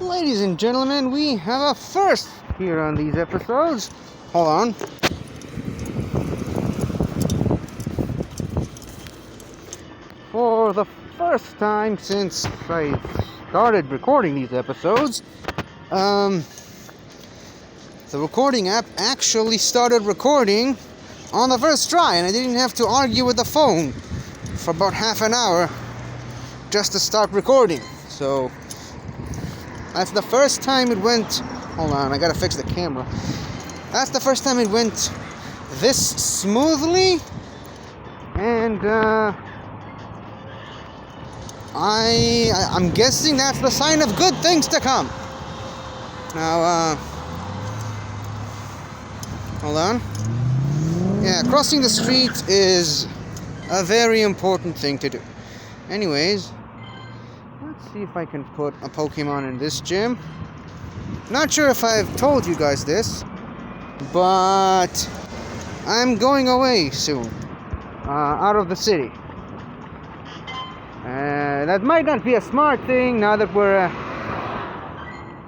Ladies and gentlemen, we have a first here on these episodes. Hold on. For the first time since I started recording these episodes, the recording app actually started recording on the first try, and I didn't have to argue with the phone for about half an hour just to start recording. So that's the first time it went. Hold on, I gotta fix the camera. That's the first time it went this smoothly, and I'm guessing that's the sign of good things to come. Now, hold on. Yeah, crossing the street is a very important thing to do. Anyways, let's see if I can put a Pokémon in this gym. Not sure if I've told you guys this, but I'm going away soon, out of the city. That might not be a smart thing now that we're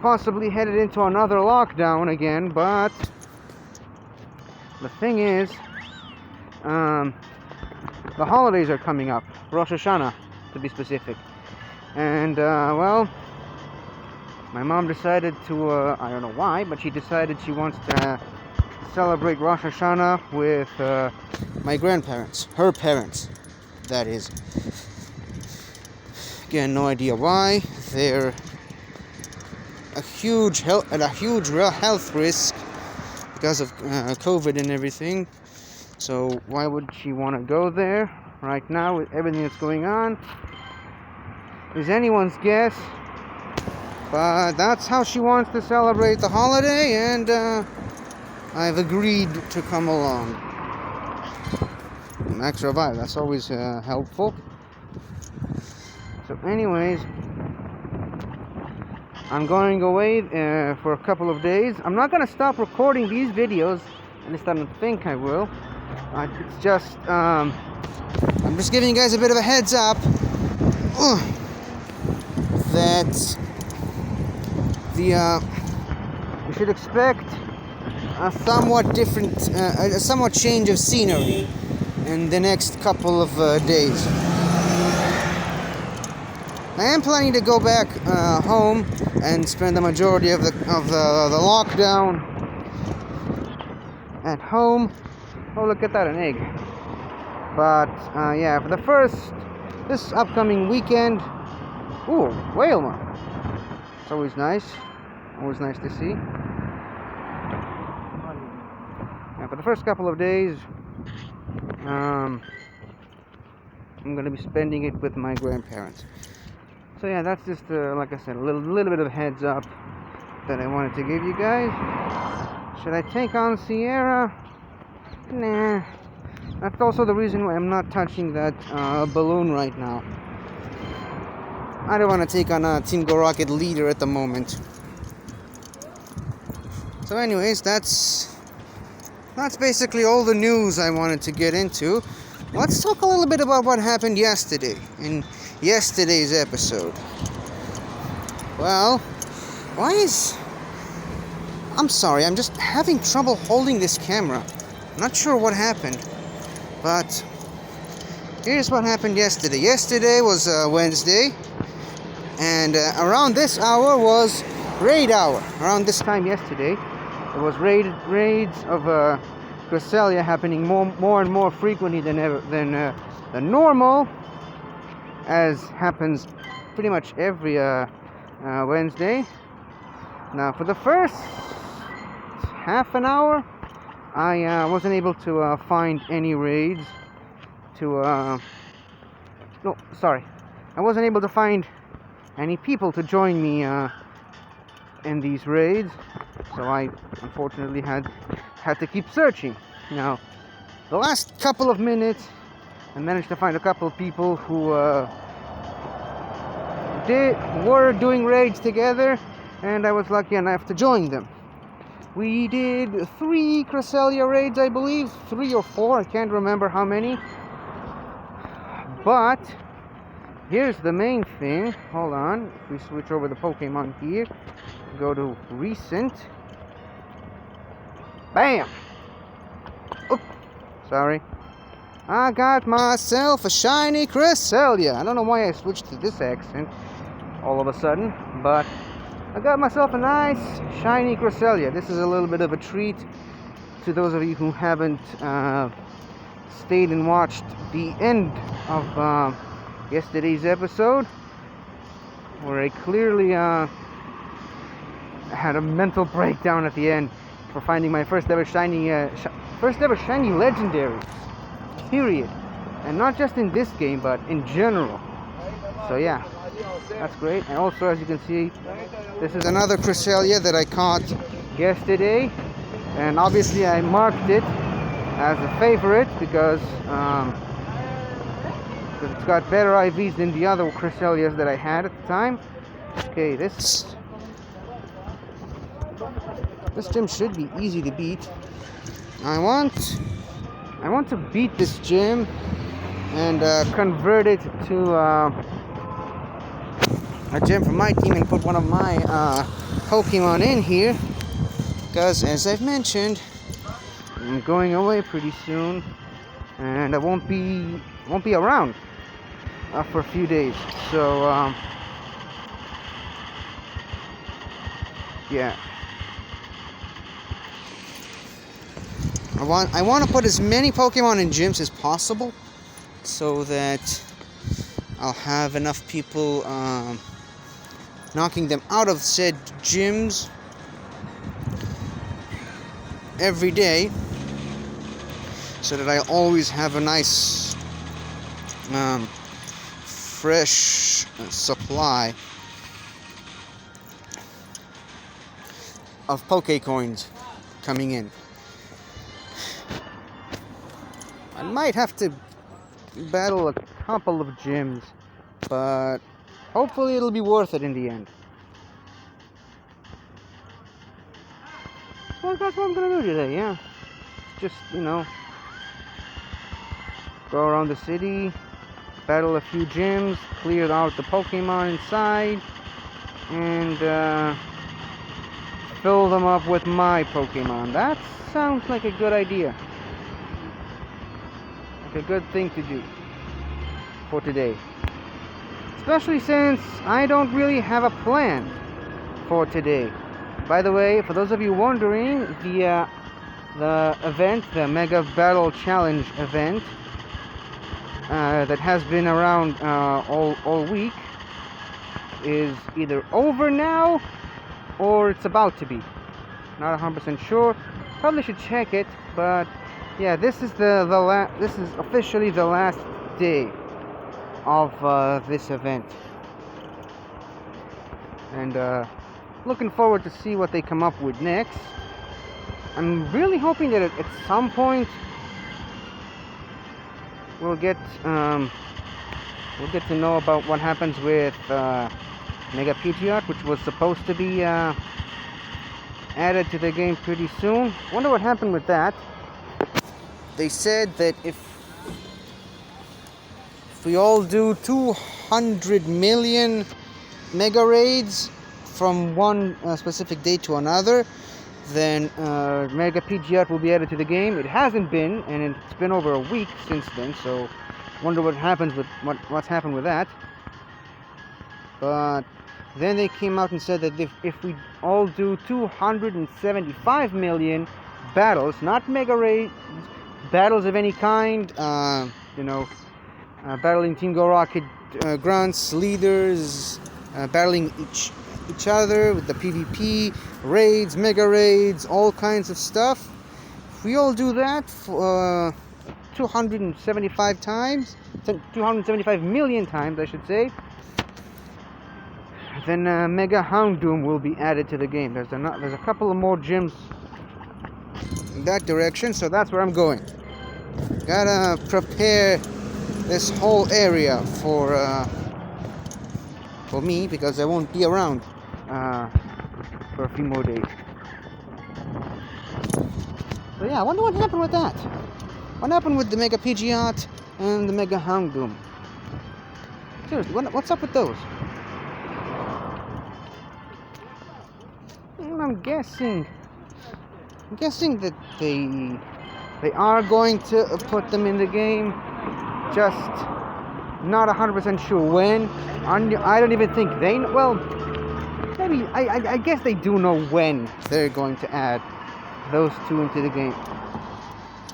possibly headed into another lockdown again, but the thing is, the holidays are coming up, Rosh Hashanah to be specific, and well, my mom decided to, I don't know why, but she decided she wants to celebrate Rosh Hashanah with my grandparents, her parents, that is. Again, no idea why. They're at a huge health risk because of COVID and everything. So why would she want to go there right now with everything that's going on? Is anyone's guess. But that's how she wants to celebrate the holiday, and I've agreed to come along. An extra vibe, that's always helpful. So anyways, I'm going away for a couple of days. I'm not going to stop recording these videos, at least I don't think I will. It's just, I'm just giving you guys a bit of a heads up that you should expect a somewhat different, a somewhat change of scenery in the next couple of days. I am planning to go back home and spend the majority of the lockdown at home. Oh, look at that, an egg. But yeah, for this upcoming weekend. Ooh, whale mark. It's always nice to see. Yeah, for the first couple of days, I'm going to be spending it with my grandparents. So yeah, that's just, like I said, a little bit of a heads up that I wanted to give you guys. Should I take on Sierra? Nah. That's also the reason why I'm not touching that balloon right now. I don't want to take on a Team Go Rocket leader at the moment. So anyways, that's basically all the news I wanted to get into. Let's talk a little bit about what happened yesterday, in yesterday's episode. Well, I'm sorry, I'm just having trouble holding this camera. I'm not sure what happened, but here's what happened yesterday. Yesterday was Wednesday, and around this hour was raid hour. Around this time yesterday, it was raids of Cresselia happening more and more frequently than normal, as happens pretty much every Wednesday. Now, for the first half an hour, I wasn't able to find any raids I wasn't able to find any people to join me in these raids, so I unfortunately had to keep searching. Now, the last couple of minutes, I managed to find a couple of people who were doing raids together, and I was lucky enough to join them. We did 3 Cresselia raids, I believe, 3 or 4, I can't remember how many. But here's the main thing. Hold on. If we switch over the Pokemon here, go to recent. Bam! Oops. Sorry. I got myself a shiny Cresselia. I don't know why I switched to this accent all of a sudden, but I got myself a nice shiny Cresselia. This is a little bit of a treat to those of you who haven't stayed and watched the end of yesterday's episode, where I clearly had a mental breakdown at the end for finding my first ever shiny legendary. Period. And not just in this game, but in general. So yeah, that's great. And also, as you can see, this is another Cresselia that I caught yesterday, and obviously I marked it as a favorite because it's got better IVs than the other Cresselias that I had at the time. Okay, this gym should be easy to beat. I want to beat this gym and convert it to a gym for my team and put one of my Pokemon in here, because as I've mentioned, I'm going away pretty soon and I won't be around for a few days. So yeah. I want to put as many Pokemon in gyms as possible, so that I'll have enough people knocking them out of said gyms every day, so that I always have a nice fresh supply of Pokecoins coming in. I might have to battle a couple of gyms, but hopefully it'll be worth it in the end. Well, that's what I'm gonna do today, yeah. Just, go around the city, battle a few gyms, clear out the Pokemon inside, and fill them up with my Pokemon. That sounds like a good idea. A good thing to do for today, especially since I don't really have a plan for today. By the way, for those of you wondering, the event, the Mega Battle Challenge event that has been around all week, is either over now or it's about to be. Not 100% sure. Probably should check it, but yeah, this is this is officially the last day of this event, and looking forward to see what they come up with next. I'm really hoping that at some point we'll get to know about what happens with Mega Pidgeot, which was supposed to be added to the game pretty soon. Wonder what happened with that. They said that if we all do 200 million Mega Raids from one specific day to another, then Mega Pidgeot will be added to the game. It hasn't been, and it's been over a week since then, so wonder what happens with what's happened with that. But then they came out and said that if we all do 275 million battles, not Mega Raids, battles of any kind, battling Team Go Rocket grunts, leaders, battling each other with the PvP, raids, Mega Raids, all kinds of stuff. If we all do that for 275 times, 275 million times, I should say, then Mega Houndoom will be added to the game. There's a couple of more gyms in that direction, so that's where I'm going. Gotta prepare this whole area for me, because I won't be around for a few more days. So yeah, I wonder what happened with that. What happened with the Mega Pidgeot and the Mega Houndoom? Seriously, what's up with those? I'm guessing that they are going to put them in the game. Just not 100% sure when. I don't even think they know. Well, maybe I guess they do know when they're going to add those two into the game.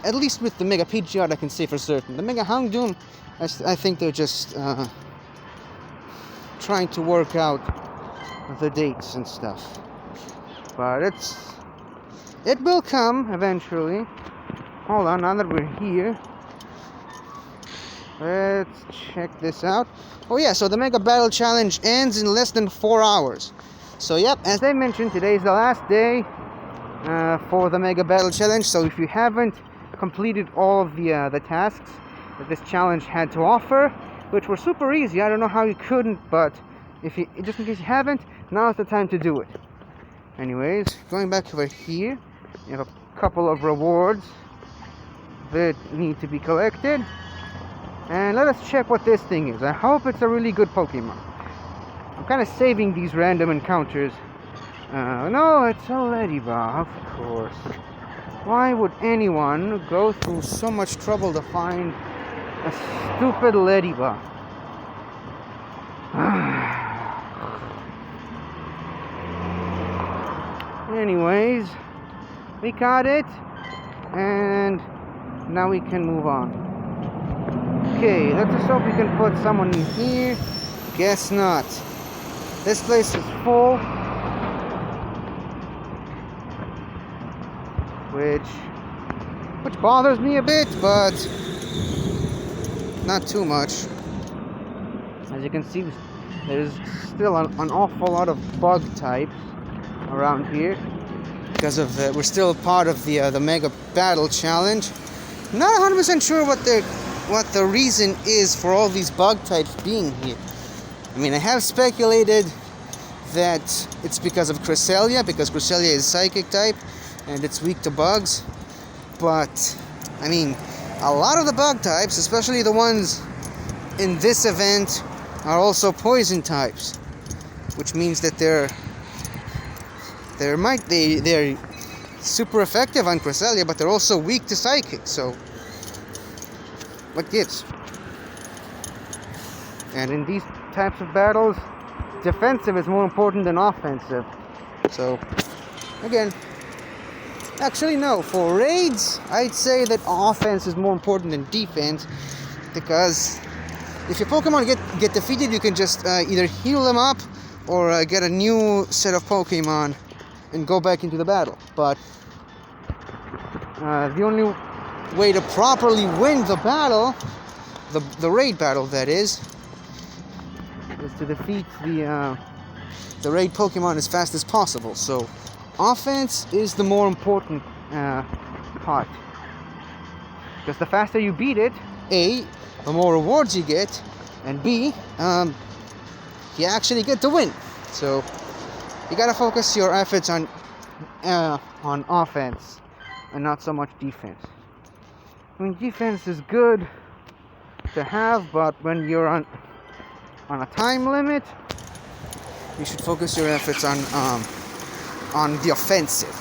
At least with the Mega Pidgeot, I can say for certain. The Mega Houndoom, I think they're just trying to work out the dates and stuff. But it will come eventually. Hold on, now that we're here, let's check this out. Oh yeah, so the Mega Battle Challenge ends in less than 4 hours. So yep, as I mentioned, today is the last day for the Mega Battle Challenge. So if you haven't completed all of the tasks that this challenge had to offer, which were super easy, I don't know how you couldn't, but just in case you haven't, now's the time to do it. Anyways, going back over here, you have a couple of rewards that need to be collected. And let us check what this thing is. I hope it's a really good Pokemon. I'm kind of saving these random encounters. No, it's a Ladybug, of course. Why would anyone go through so much trouble to find a stupid Ladybug? Anyways, we got it, and now we can move on. Okay, let's just hope we can put someone in here. Guess not. This place is full, which bothers me a bit, but not too much. As you can see, there's still an awful lot of bug types around here because of we're still part of the Mega Battle Challenge. Not 100% sure what the reason is for all these bug types being here. I mean, I have speculated that it's because of Cresselia, because Cresselia is Psychic type and it's weak to bugs. But I mean, a lot of the bug types, especially the ones in this event, are also poison types, which means that they're super effective on Cresselia, but they're also weak to Psychic, so what gives? And in these types of battles, defensive is more important than offensive. So, again, actually no, for raids, I'd say that offense is more important than defense, because if your Pokemon get defeated, you can just either heal them up or get a new set of Pokemon and go back into the battle. But the only way to properly win the battle, the raid battle that is to defeat the raid Pokemon as fast as possible. So offense is the more important part, because the faster you beat it, A, the more rewards you get, and B, you actually get to win. So you gotta focus your efforts on offense and not so much defense. I mean, defense is good to have, but when you're on a time limit, you should focus your efforts on the offensive.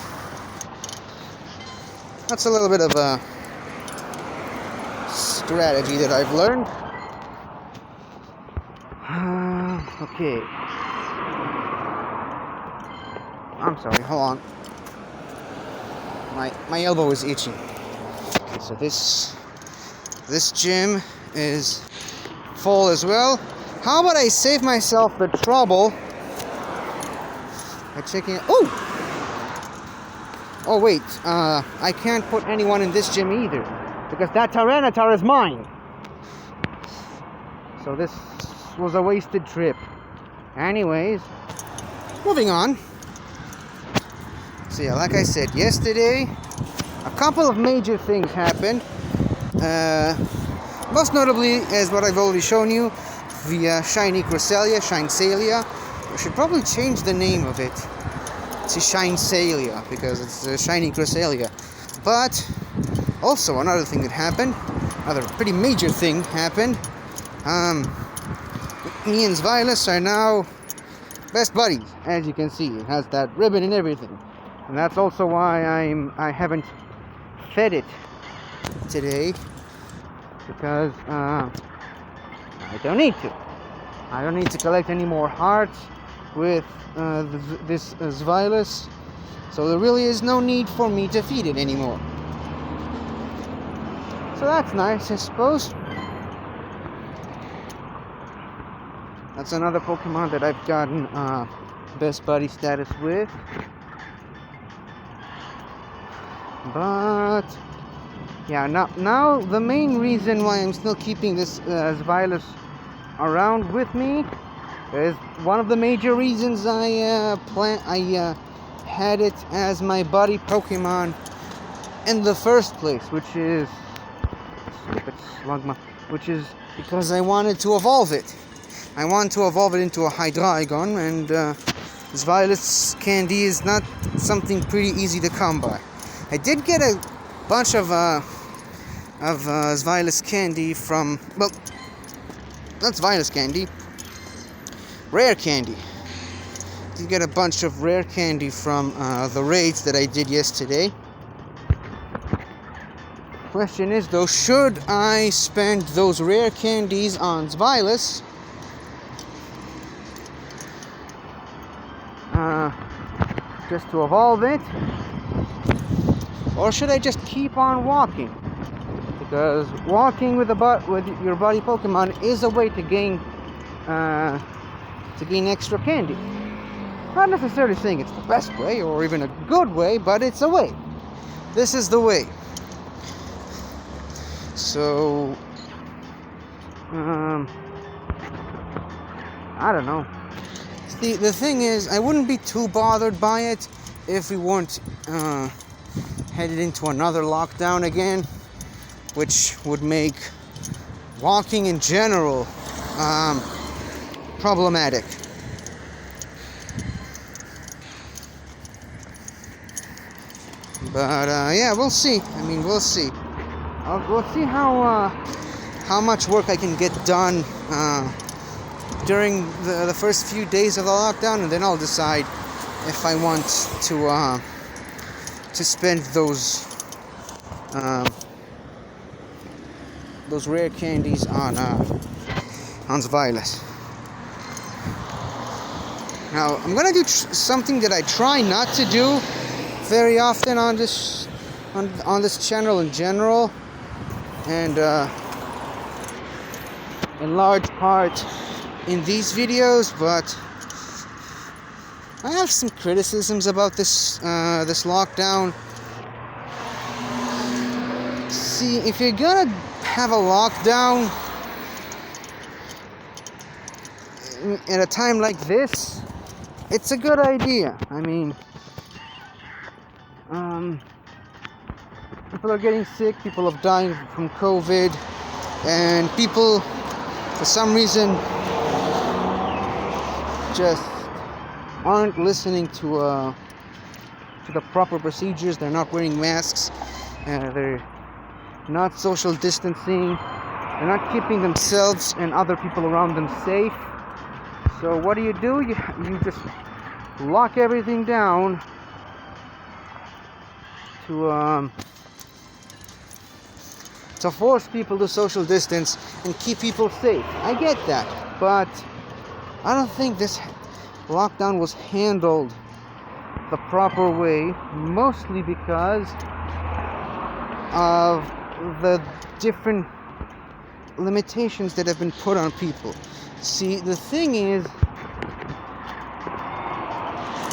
That's a little bit of a strategy that I've learned. Okay. I'm sorry, hold on. My elbow is itching. Okay, so this gym is full as well. How about I save myself the trouble by checking it? Oh wait, I can't put anyone in this gym either, because that Tyranitar is mine. So this was a wasted trip. Anyways, moving on. So yeah, like I said yesterday, a couple of major things happened. Most notably, as what I've already shown you, the Shiny Cresselia, Shinesalia. I should probably change the name of it to Shinesalia, because it's a Shiny Cresselia. But also another thing that happened, another pretty major thing happened. me and Zvilas are now best buddies. As you can see, it has that ribbon and everything, and that's also why I haven't fed it today, because I don't need to. I don't need to collect any more hearts with this Zvilas, so there really is no need for me to feed it anymore. So that's nice, I suppose. That's another Pokemon that I've gotten best buddy status with. But yeah, now the main reason why I'm still keeping this Zvilas around with me is one of the major reasons I had it as my buddy Pokemon in the first place, which is stupid Slugma, which is because I wanted to evolve it. I want to evolve it into a Hydreigon, and Zvilas candy is not something pretty easy to come by. I did get a bunch of Zvilas candy from, well, not Zvilas candy, rare candy. Did get a bunch of rare candy from the raids that I did yesterday. Question is though, should I spend those rare candies on Zvilas? Just to evolve it, or should I just keep on walking? Because walking with your buddy Pokemon is a way to gain extra candy. Not necessarily saying it's the best way or even a good way, but it's a way. This is the way. So I don't know. The thing is, I wouldn't be too bothered by it if we weren't headed into another lockdown again, which would make walking in general problematic. But yeah, we'll see. I mean, we'll see. We'll see how much work I can get done during the first few days of the lockdown, and then I'll decide if I want to spend those rare candies on Zvilas. Now I'm gonna do something that I try not to do very often on this channel in general, and in large part in these videos, but I have some criticisms about this lockdown. See, if you're gonna have a lockdown at a time like this, it's a good idea. I mean, people are getting sick, people are dying from COVID, and people, for some reason, just aren't listening to the proper procedures. They're not wearing masks, they're not social distancing, they're not keeping themselves and other people around them safe. So what do? You just lock everything down to force people to social distance and keep people safe. I get that, but I don't think this lockdown was handled the proper way, mostly because of the different limitations that have been put on people. See, the thing is,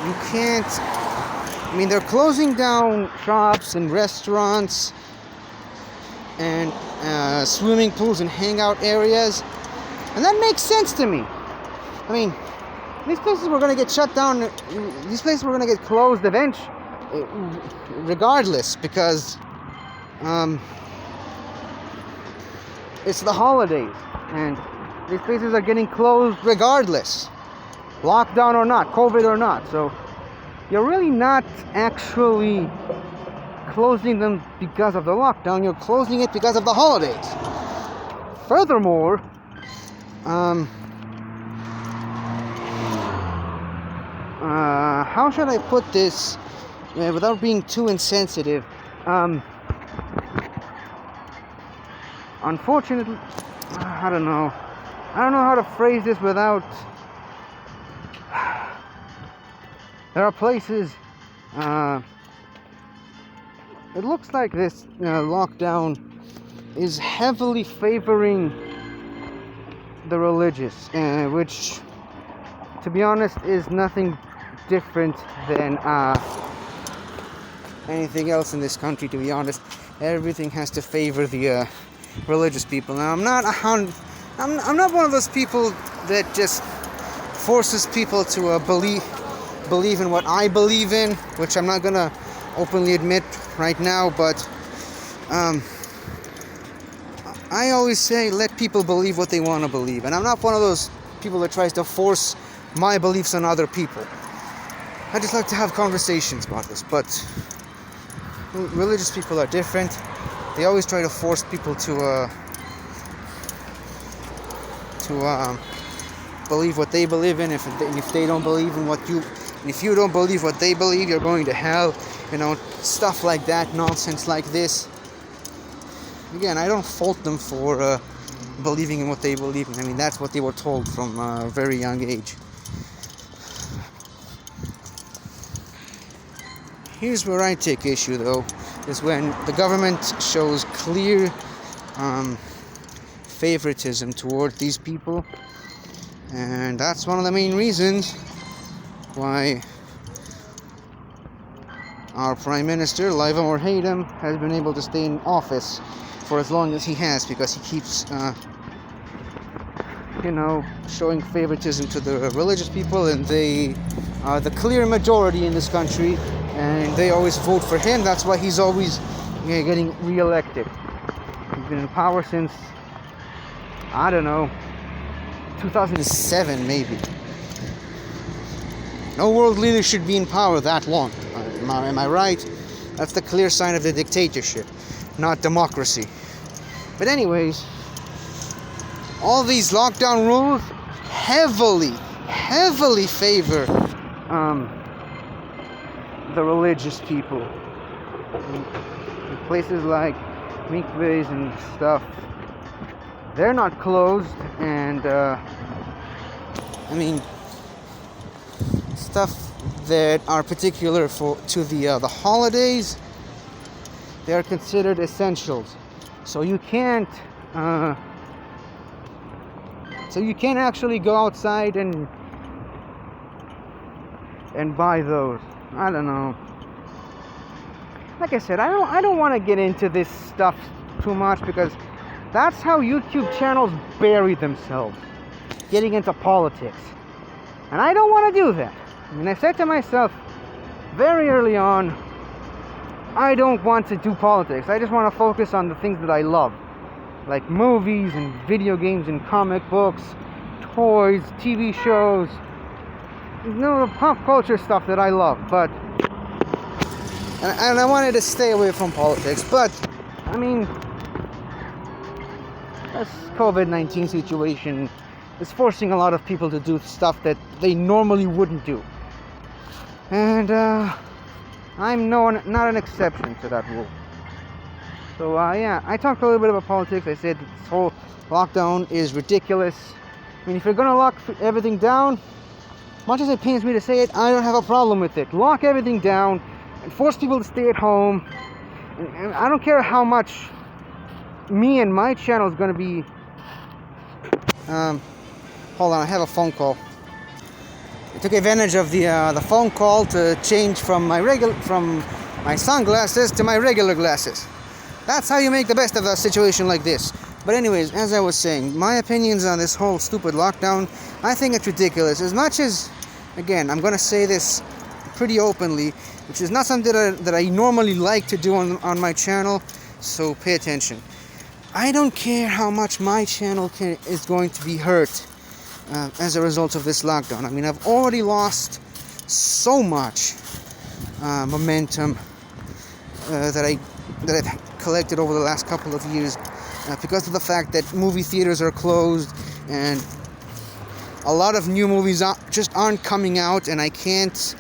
you can't, I mean, they're closing down shops and restaurants and swimming pools and hangout areas, and that makes sense to me. I mean, these places were going to get shut down, these places were going to get closed eventually, regardless, because it's the holidays, and these places are getting closed regardless, lockdown or not, COVID or not. So you're really not actually closing them because of the lockdown, you're closing it because of the holidays. Furthermore, how should I put this without being too insensitive? Unfortunately, I don't know how to phrase this without. There are places. It looks like this lockdown is heavily favoring the religious, which, to be honest, is nothing different than anything else in this country. To be honest, everything has to favor the religious people. Now, I'm not one of those people that just forces people to believe in what I believe in, which I'm not gonna openly admit right now, but I always say let people believe what they want to believe, and I'm not one of those people that tries to force my beliefs on other people. I just like to have conversations about this, but religious people are different. They always try to force people to believe what they believe in. If they don't believe in if you don't believe what they believe, you're going to hell. Stuff like that, nonsense like this. Again, I don't fault them for believing in what they believe in. I mean, that's what they were told from a very young age. Here's where I take issue, though, is when the government shows clear favoritism toward these people. And that's one of the main reasons why our Prime Minister, love him or hate him, has been able to stay in office for as long as he has, because he keeps, showing favoritism to the religious people, and they are the clear majority in this country, and they always vote for him. That's why he's always getting re-elected. He's been in power since, 2007 maybe. No world leader should be in power that long. Am I right? That's the clear sign of the dictatorship, not democracy. But anyways, all these lockdown rules heavily favor the religious people. In places like mikvahs and stuff, they're not closed, and stuff that are particular to the holidays, they are considered essentials. So you can't actually go outside and buy those. I don't know. Like I said, I don't want to get into this stuff too much, because that's how YouTube channels bury themselves, getting into politics. And I don't want to do that. I said to myself very early on, I don't want to do politics. I just want to focus on the things that I love, like movies and video games and comic books, toys, TV shows, the pop culture stuff that I love. But and I wanted to stay away from politics, but this COVID-19 situation is forcing a lot of people to do stuff that they normally wouldn't do. And I'm not an exception to that rule. So I talked a little bit about politics. I said this whole lockdown is ridiculous. If you're gonna lock everything down, much as it pains me to say it, I don't have a problem with it. Lock everything down and force people to stay at home. And I don't care how much me and my channel is gonna be. Hold on, I have a phone call. I took advantage of the phone call to change from my sunglasses to my regular glasses. That's how you make the best of a situation like this. But anyways, as I was saying, my opinions on this whole stupid lockdown, I think it's ridiculous. As much as, again, I'm going to say this pretty openly, which is not something that I normally like to do on my channel, so pay attention. I don't care how much my channel is going to be hurt as a result of this lockdown. I've already lost so much momentum that I've collected over the last couple of years because of the fact that movie theaters are closed, and a lot of new movies just aren't coming out, and I can't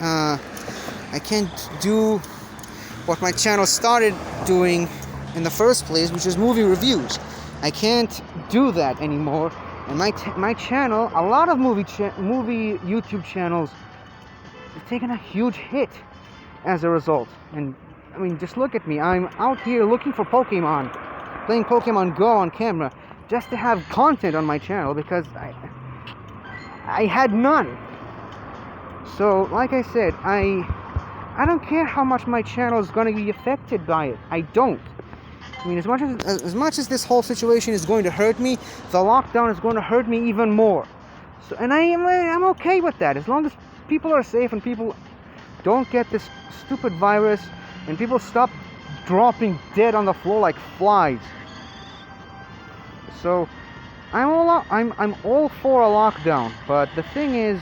do what my channel started doing in the first place, which is movie reviews. I can't do that anymore, and my channel, a lot of movie YouTube channels, have taken a huge hit as a result. And I mean, just look at me. I'm out here looking for Pokemon, playing Pokemon Go on camera, just to have content on my channel, because I had none. So, like I said, I don't care how much my channel is going to be affected by it. I don't. I mean, as much as this whole situation is going to hurt me, the lockdown is going to hurt me even more. So, and I'm okay with that, as long as people are safe and people don't get this stupid virus, and people stop dropping dead on the floor like flies. So I'm all for a lockdown, but the thing is,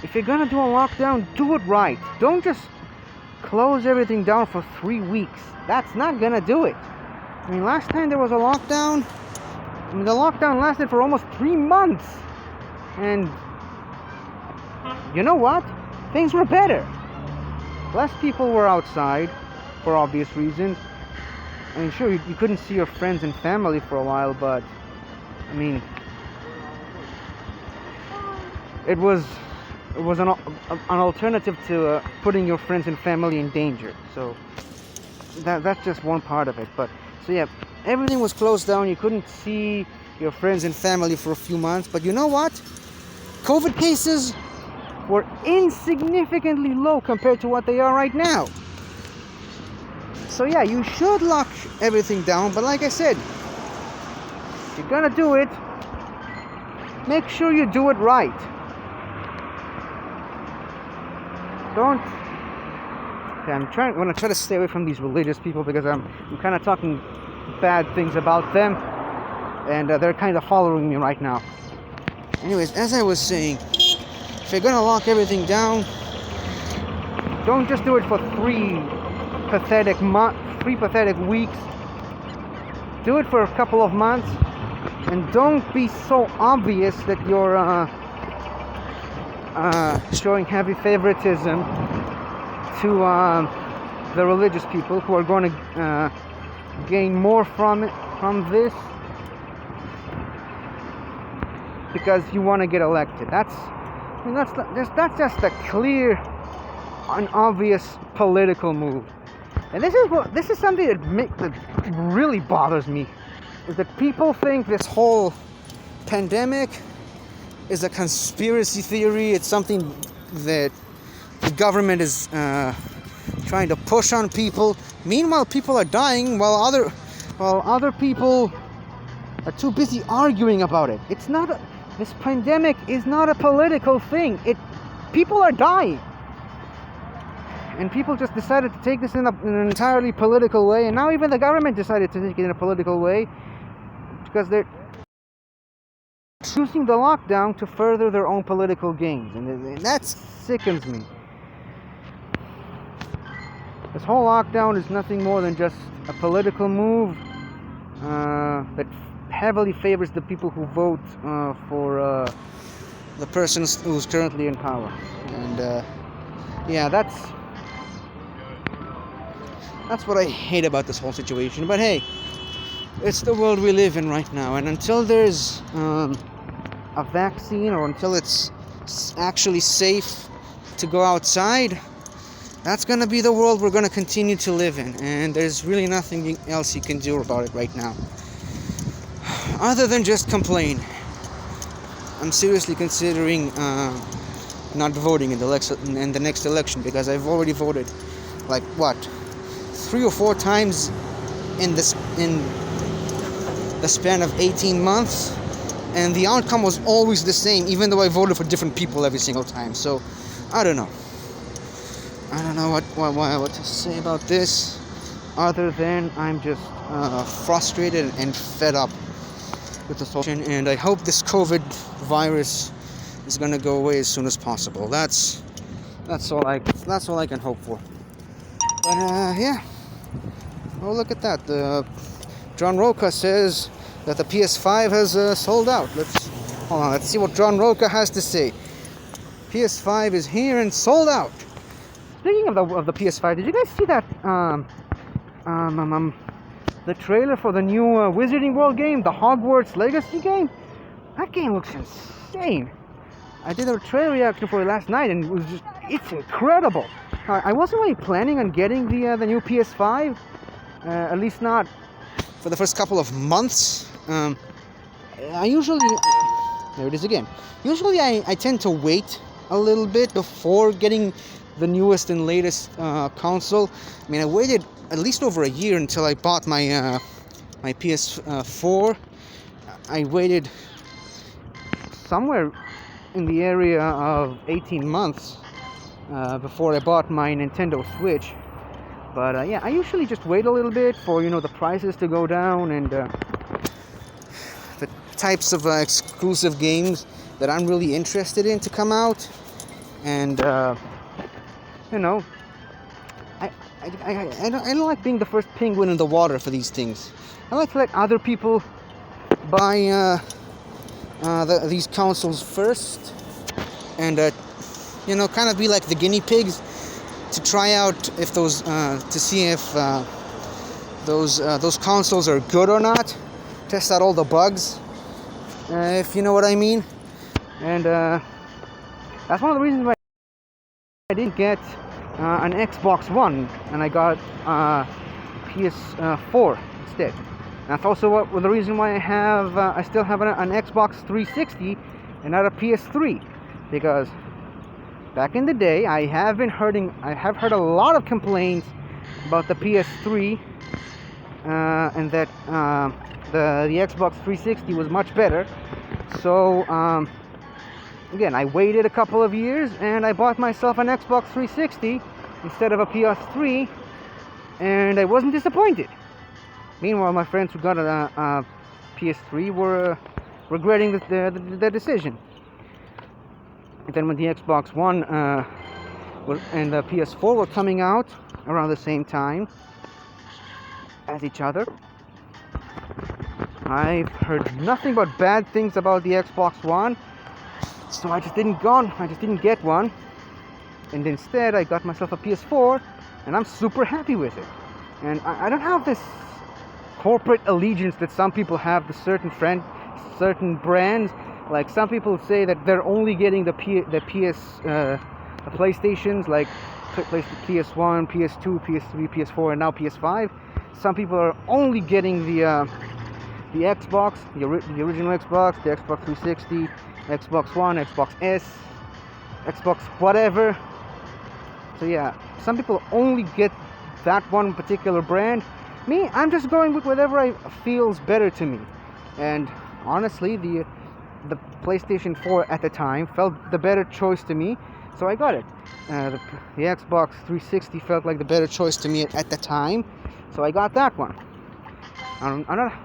if you're gonna do a lockdown, do it right. Don't just close everything down for 3 weeks. That's not gonna do it. I mean, last time there was a lockdown, the lockdown lasted for almost 3 months, and you know what? Things were better. Less people were outside, for obvious reasons. I mean, sure, you couldn't see your friends and family for a while, but I mean, it was an alternative to putting your friends and family in danger. So that's just one part of it. But so yeah, everything was closed down. You couldn't see your friends and family for a few months. But you know what? COVID cases were insignificantly low compared to what they are right now. So yeah, you should lock everything down, but like I said, if you're gonna do it, make sure you do it right. Don't. Okay, I'm gonna try to stay away from these religious people, because I'm kind of talking bad things about them, and they're kind of following me right now. Anyways, as I was saying, if you're gonna lock everything down, don't just do it for 3 pathetic weeks. Do it for a couple of months, and don't be so obvious that you're showing heavy favoritism to the religious people who are going to gain more from this, because you want to get elected. That's just a clear and obvious political move. And this is something that really bothers me, is that people think this whole pandemic is a conspiracy theory. It's something that the government is trying to push on people. Meanwhile, people are dying while other people are too busy arguing about it. This pandemic is not a political thing. People are dying. And people just decided to take this in an entirely political way, and now even the government decided to take it in a political way, because they're using the lockdown to further their own political gains, and that sickens me. This whole lockdown is nothing more than just a political move that heavily favors the people who vote for the person who's currently in power. And yeah, that's what I hate about this whole situation. But hey, it's the world we live in right now, and until there's a vaccine, or until it's actually safe to go outside, that's gonna be the world we're gonna continue to live in, and there's really nothing else you can do about it right now, other than just complain. I'm seriously considering not voting in the next election, because I've already voted, like, what, 3 or 4 times in the span of 18 months, and the outcome was always the same, even though I voted for different people every single time. So I don't know what to say about this, other than I'm just frustrated and fed up with the situation, and I hope this COVID virus is gonna go away as soon as possible. That's all I can hope for. But yeah. Oh, look at that. John Roca says that the PS5 has sold out. Let's Hold on, let's see what John Roca has to say. PS5 is here and sold out. Speaking of the PS5, did you guys see that the trailer for the new Wizarding World game, the Hogwarts Legacy game? That game looks insane. I did a trailer reaction for it last night, and it's incredible. I wasn't really planning on getting the new PS5, at least not for the first couple of months. I usually, there it is again. Usually I tend to wait a little bit before getting the newest and latest console. I mean, I waited at least over a year until I bought my my PS4. I waited somewhere in the area of 18 months before I bought my Nintendo Switch. But yeah, I usually just wait a little bit for, the prices to go down and the types of exclusive games that I'm really interested in to come out. And I don't like being the first penguin in the water for these things. I like to let other people buy these consoles first, and kind of be like the guinea pigs to try out if those to see if those consoles are good or not. Test out all the bugs, if you know what I mean. And that's one of the reasons why I didn't get an Xbox One and I got PS4 instead. That's also the reason why I still have an Xbox 360 and not a PS3, because back in the day I have heard a lot of complaints about the PS3 and that the Xbox 360 was much better. So again, I waited a couple of years and I bought myself an Xbox 360 instead of a PS3, and I wasn't disappointed. Meanwhile, my friends who got a PS3 were regretting the decision. And then when the Xbox One and the PS4 were coming out around the same time as each other, I've heard nothing but bad things about the Xbox One, so I just didn't get one, and instead I got myself a PS4, and I'm super happy with it. And I don't have this corporate allegiance that some people have to certain brands. Like, some people say that they're only getting the PlayStations, like PS1, PS2, PS3, PS4, and now PS5. Some people are only getting the Xbox, the original Xbox, the Xbox 360, Xbox One, Xbox S, Xbox whatever. So yeah, some people only get that one particular brand. Me, I'm just going with whatever feels better to me. And honestly, the PlayStation 4 at the time felt the better choice to me, so I got it. The Xbox 360 felt like the better choice to me at the time, so I got that one.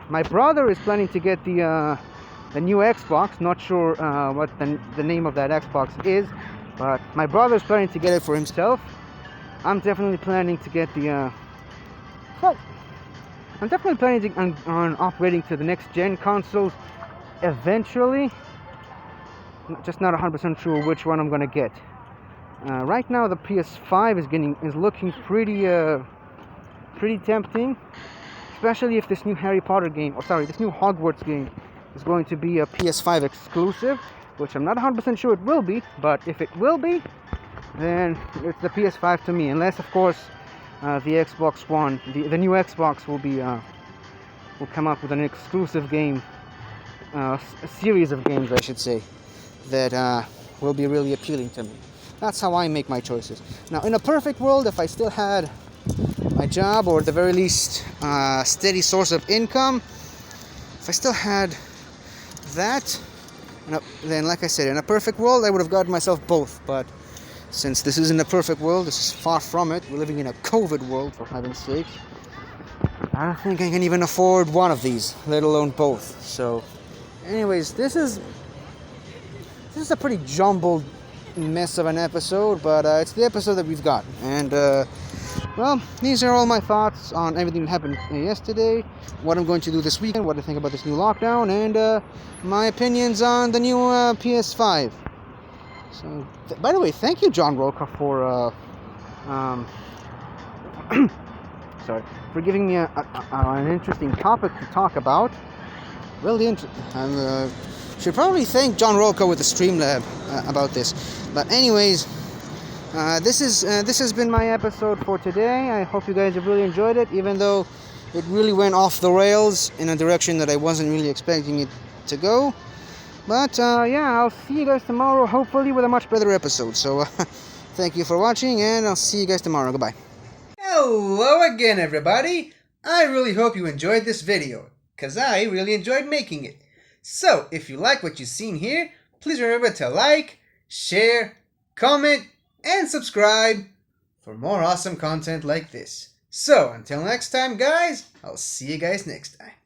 My brother is planning to get the new Xbox. Not sure what the name of that Xbox is, but my brother's planning to get it for himself. I'm definitely planning to get I'm definitely planning on upgrading to the next gen consoles eventually. Just not 100% sure which one I'm gonna get. Right now the PS5 is looking pretty tempting, especially if this new this new Hogwarts game is going to be a PS5 exclusive, which I'm not 100% sure it will be, but if it will be, then it's the PS5 to me, unless of course the Xbox One, the new Xbox will come up with an exclusive game, a series of games I should say, that will be really appealing to me. That's how I make my choices. Now, in a perfect world, if I still had my job, or at the very least steady source of income, if I still had that, then like I said, in a perfect world I would have gotten myself both. But since this isn't a perfect world, this is far from it, we're living in a COVID world, for heaven's sake, I don't think I can even afford one of these, let alone both. So anyways, this is a pretty jumbled mess of an episode, but it's the episode that we've got. And well, these are all my thoughts on everything that happened yesterday, what I'm going to do this weekend, what I think about this new lockdown, and my opinions on the new PS5. So, by the way, thank you, John Roca, for sorry, for giving me an interesting topic to talk about. Really interesting. I should probably thank John Roca with the Streamlab about this. But anyways, this has been my episode for today. I hope you guys have really enjoyed it, even though it really went off the rails in a direction that I wasn't really expecting it to go. But yeah, I'll see you guys tomorrow, hopefully with a much better episode. So thank you for watching, and I'll see you guys tomorrow. Goodbye. Hello again, everybody. I really hope you enjoyed this video, because I really enjoyed making it. So, if you like what you've seen here, please remember to like, share, comment, and subscribe for more awesome content like this. So, until next time, guys, I'll see you guys next time.